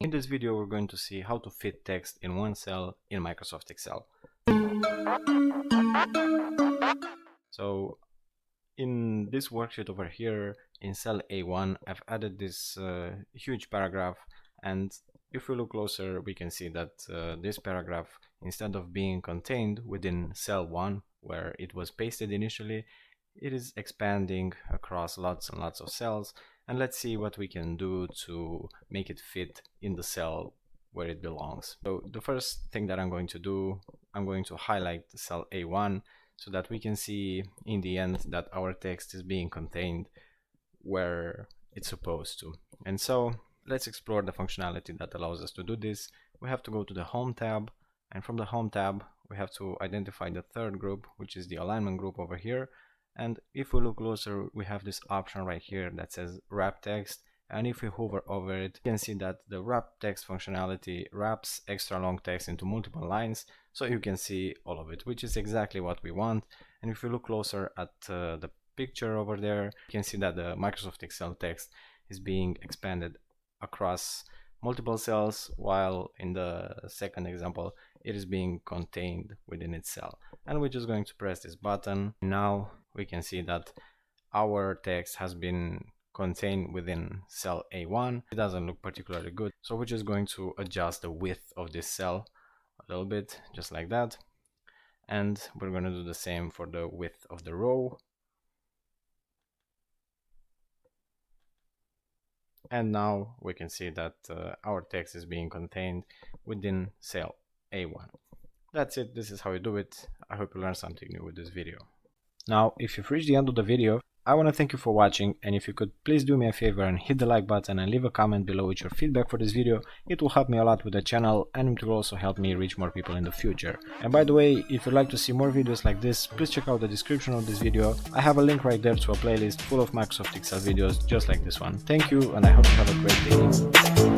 In this video we're going to see how to fit text in one cell in Microsoft Excel. So in this worksheet over here in cell A1 I've added this huge paragraph, and if we look closer we can see that this paragraph, instead of being contained within cell 1 where it was pasted initially, it is expanding across lots and lots of cells. And let's see what we can do to make it fit in the cell where it belongs. So the first thing that I'm going to do, I'm going to highlight the cell A1 so that we can see in the end that our text is being contained where it's supposed to. And so let's explore the functionality that allows us to do this. We have to go to the Home tab, and from the Home tab we have to identify the third group, which is the alignment group over here. And if we look closer, we have this option right here that says wrap text, and if we hover over it, you can see that the wrap text functionality wraps extra long text into multiple lines, so you can see all of it, which is exactly what we want. And if we look closer at the picture over there, you can see that the Microsoft Excel text is being expanded across multiple cells, while in the second example it is being contained within its cell. And we're just going to press this button. Now we can see that our text has been contained within cell A1. It doesn't look particularly good, so we're just going to adjust the width of this cell a little bit, just like that. And we're going to do the same for the width of the row. And now we can see that our text is being contained within cell A1. That's it. This is how you do it. I hope you learned something new with this video. Now, if you've reached the end of the video, I want to thank you for watching, and if you could please do me a favor and hit the like button and leave a comment below with your feedback for this video. It will help me a lot with the channel, and it will also help me reach more people in the future. And by the way, if you'd like to see more videos like this, please check out the description of this video. I have a link right there to a playlist full of Microsoft Excel videos just like this one. Thank you, and I hope you have a great day.